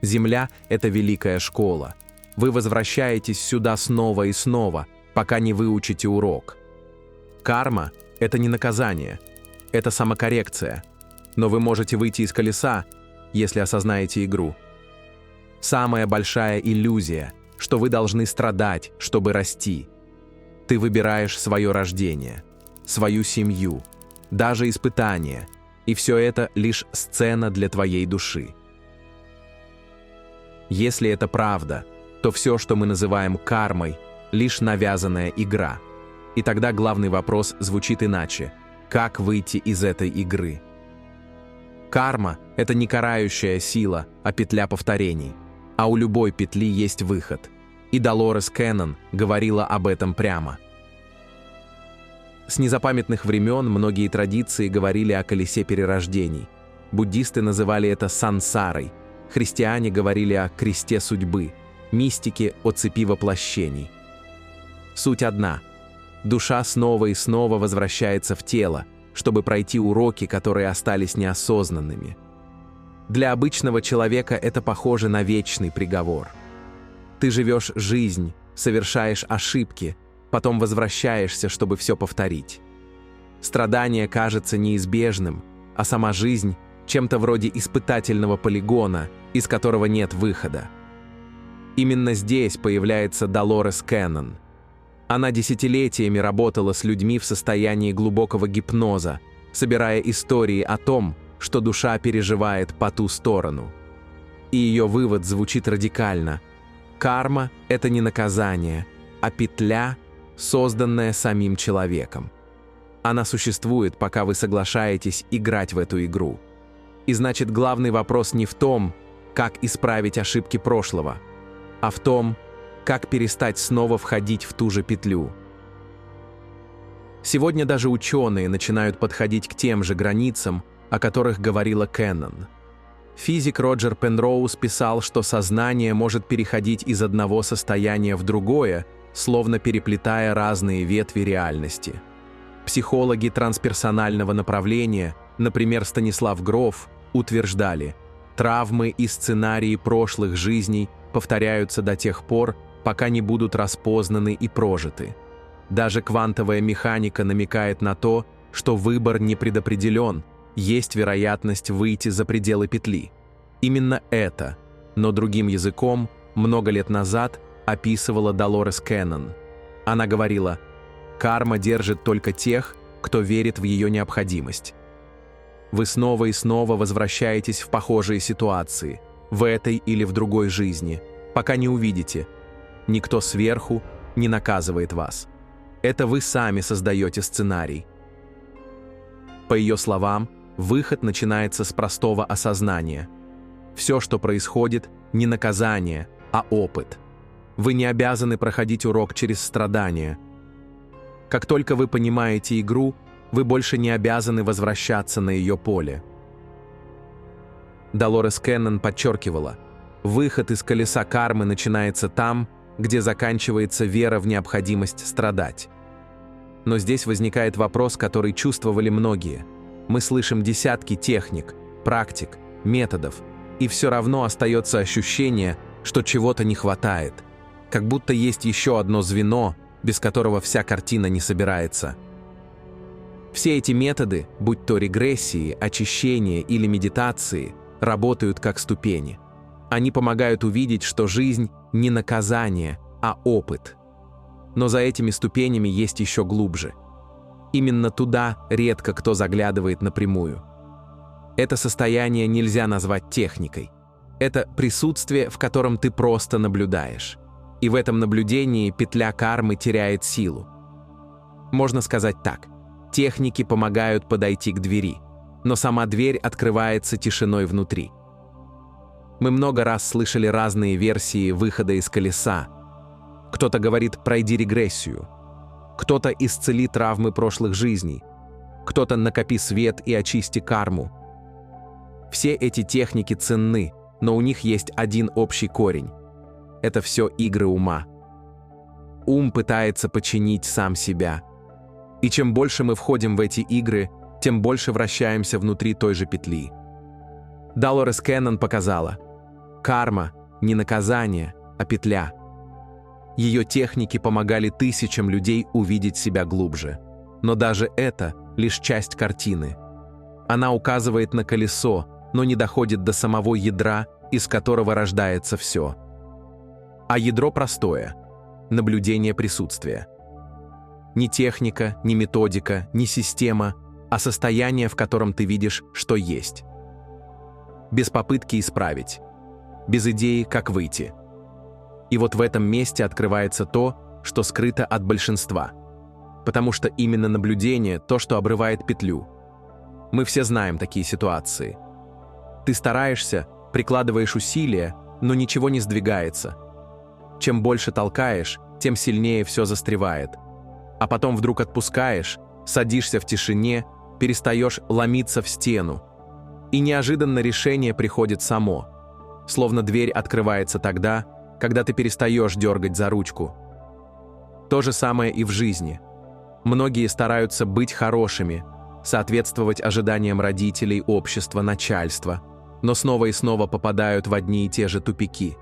Земля – это великая школа. Вы возвращаетесь сюда снова и снова, пока не выучите урок. Карма – это не наказание, это самокоррекция. Но вы можете выйти из колеса, если осознаете игру. Самая большая иллюзия, что вы должны страдать, чтобы расти. Ты выбираешь свое рождение, свою семью, даже испытания, и все это лишь сцена для твоей души. Если это правда, то все, что мы называем кармой, лишь навязанная игра. И тогда главный вопрос звучит иначе: как выйти из этой игры? Карма – это не карающая сила, а петля повторений. А у любой петли есть выход. И Долорес Кеннон говорила об этом прямо. С незапамятных времен многие традиции говорили о колесе перерождений. Буддисты называли это сансарой, христиане говорили о кресте судьбы, мистики – о цепи воплощений. Суть одна – душа снова и снова возвращается в тело, чтобы пройти уроки, которые остались неосознанными. Для обычного человека это похоже на вечный приговор. Ты живешь жизнь, совершаешь ошибки, потом возвращаешься, чтобы все повторить. Страдание кажется неизбежным, а сама жизнь – чем-то вроде испытательного полигона, из которого нет выхода. Именно здесь появляется Долорес Кеннон. Она десятилетиями работала с людьми в состоянии глубокого гипноза, собирая истории о том, что душа переживает по ту сторону. И ее вывод звучит радикально. Карма – это не наказание, а петля, созданная самим человеком. Она существует, пока вы соглашаетесь играть в эту игру. И значит, главный вопрос не в том, как исправить ошибки прошлого, а в том, как перестать снова входить в ту же петлю. Сегодня даже ученые начинают подходить к тем же границам, о которых говорила Кеннон. Физик Роджер Пенроуз писал, что сознание может переходить из одного состояния в другое, словно переплетая разные ветви реальности. Психологи трансперсонального направления, например, Станислав Гроф, утверждали, травмы и сценарии прошлых жизней повторяются до тех пор, пока не будут распознаны и прожиты. Даже квантовая механика намекает на то, что выбор не предопределен, есть вероятность выйти за пределы петли. Именно это, но другим языком, много лет назад описывала Долорес Кеннон. Она говорила: «Карма держит только тех, кто верит в ее необходимость». Вы снова и снова возвращаетесь в похожие ситуации, в этой или в другой жизни, пока не увидите. Никто сверху не наказывает вас. Это вы сами создаете сценарий. По ее словам, выход начинается с простого осознания. Все, что происходит, не наказание, а опыт. Вы не обязаны проходить урок через страдания. Как только вы понимаете игру, вы больше не обязаны возвращаться на ее поле. Долорес Кеннон подчеркивала, выход из колеса кармы начинается там, где заканчивается вера в необходимость страдать. Но здесь возникает вопрос, который чувствовали многие. Мы слышим десятки техник, практик, методов, и все равно остается ощущение, что чего-то не хватает, как будто есть еще одно звено, без которого вся картина не собирается. Все эти методы, будь то регрессии, очищение или медитации, работают как ступени. Они помогают увидеть, что жизнь не наказание, а опыт. Но за этими ступенями есть еще глубже. Именно туда редко кто заглядывает напрямую. Это состояние нельзя назвать техникой. Это присутствие, в котором ты просто наблюдаешь. И в этом наблюдении петля кармы теряет силу. Можно сказать так. Техники помогают подойти к двери, но сама дверь открывается тишиной внутри. Мы много раз слышали разные версии выхода из колеса. Кто-то говорит «пройди регрессию», кто-то «исцели травмы прошлых жизней», кто-то «накопи свет и очисти карму». Все эти техники ценны, но у них есть один общий корень. Это все игры ума. Ум пытается подчинить сам себя. И чем больше мы входим в эти игры, тем больше вращаемся внутри той же петли. Долорес Кеннон показала, карма – не наказание, а петля. Ее техники помогали тысячам людей увидеть себя глубже. Но даже это лишь часть картины. Она указывает на колесо, но не доходит до самого ядра, из которого рождается все. А ядро простое – наблюдение присутствия. Не техника, не методика, не система, а состояние, в котором ты видишь, что есть. Без попытки исправить. Без идеи, как выйти. И вот в этом месте открывается то, что скрыто от большинства. Потому что именно наблюдение – то, что обрывает петлю. Мы все знаем такие ситуации. Ты стараешься, прикладываешь усилия, но ничего не сдвигается. Чем больше толкаешь, тем сильнее все застревает. А потом вдруг отпускаешь, садишься в тишине, перестаешь ломиться в стену. И неожиданно решение приходит само. Словно дверь открывается тогда, когда ты перестаешь дергать за ручку. То же самое и в жизни. Многие стараются быть хорошими, соответствовать ожиданиям родителей, общества, начальства, но снова и снова попадают в одни и те же тупики.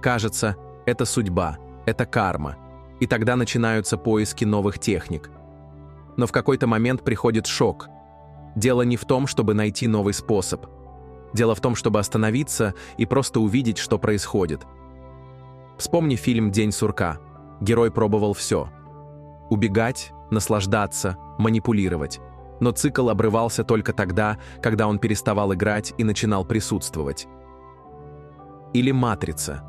Кажется, это судьба, это карма, и тогда начинаются поиски новых техник. Но в какой-то момент приходит шок. Дело не в том, чтобы найти новый способ. Дело в том, чтобы остановиться и просто увидеть, что происходит. Вспомни фильм «День сурка». Герой пробовал все. Убегать, наслаждаться, манипулировать. Но цикл обрывался только тогда, когда он переставал играть и начинал присутствовать. Или «Матрица».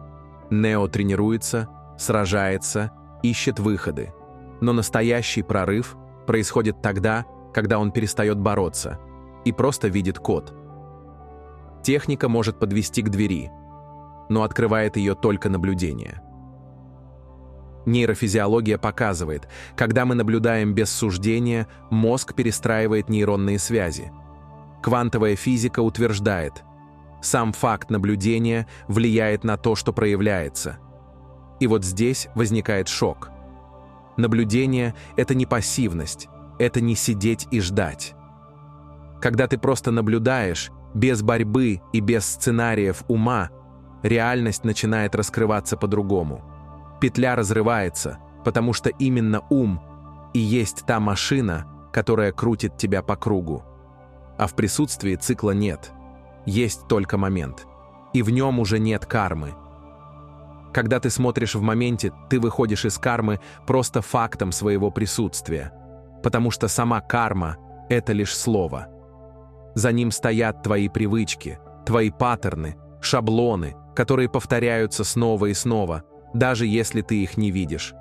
Нео тренируется, сражается, ищет выходы. Но настоящий прорыв происходит тогда, когда он перестает бороться и просто видит код. Техника может подвести к двери, но открывает ее только наблюдение. Нейрофизиология показывает, когда мы наблюдаем без суждения, мозг перестраивает нейронные связи. Квантовая физика утверждает, сам факт наблюдения влияет на то, что проявляется. И вот здесь возникает шок. Наблюдение – это не пассивность, это не сидеть и ждать. Когда ты просто наблюдаешь, без борьбы и без сценариев ума, реальность начинает раскрываться по-другому. Петля разрывается, потому что именно ум и есть та машина, которая крутит тебя по кругу. А в присутствии цикла нет. Есть только момент. И в нем уже нет кармы. Когда ты смотришь в моменте, ты выходишь из кармы просто фактом своего присутствия. Потому что сама карма – это лишь слово. За ним стоят твои привычки, твои паттерны, шаблоны, которые повторяются снова и снова, даже если ты их не видишь.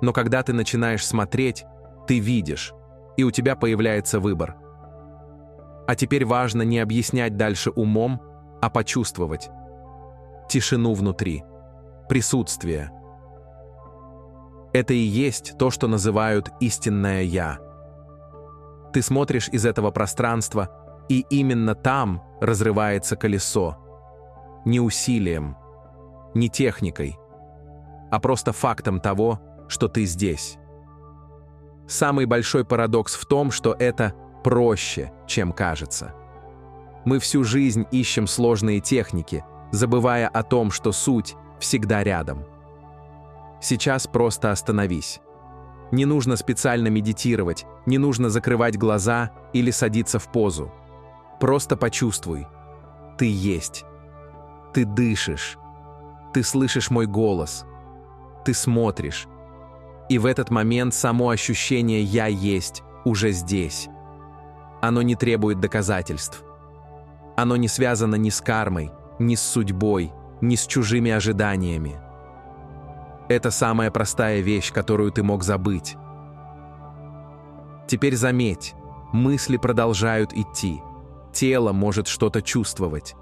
Но когда ты начинаешь смотреть, ты видишь, и у тебя появляется выбор. А теперь важно не объяснять дальше умом, а почувствовать. Тишину внутри, присутствие. Это и есть то, что называют истинное «я». Ты смотришь из этого пространства, и именно там разрывается колесо. Не усилием, не техникой, а просто фактом того, что ты здесь. Самый большой парадокс в том, что это проще, чем кажется. Мы всю жизнь ищем сложные техники, забывая о том, что суть всегда рядом. Сейчас просто остановись. Не нужно специально медитировать, не нужно закрывать глаза или садиться в позу. Просто почувствуй. Ты есть. Ты дышишь. Ты слышишь мой голос. Ты смотришь. И в этот момент само ощущение «я есть» уже здесь. Оно не требует доказательств. Оно не связано ни с кармой, ни с судьбой, ни с чужими ожиданиями. Это самая простая вещь, которую ты мог забыть. Теперь заметь, мысли продолжают идти, тело может что-то чувствовать.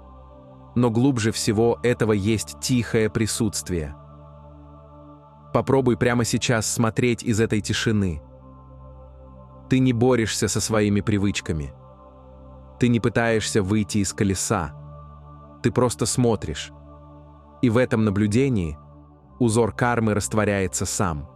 Но глубже всего этого есть тихое присутствие. Попробуй прямо сейчас смотреть из этой тишины. Ты не борешься со своими привычками. Ты не пытаешься выйти из колеса. Ты просто смотришь. И в этом наблюдении узор кармы растворяется сам.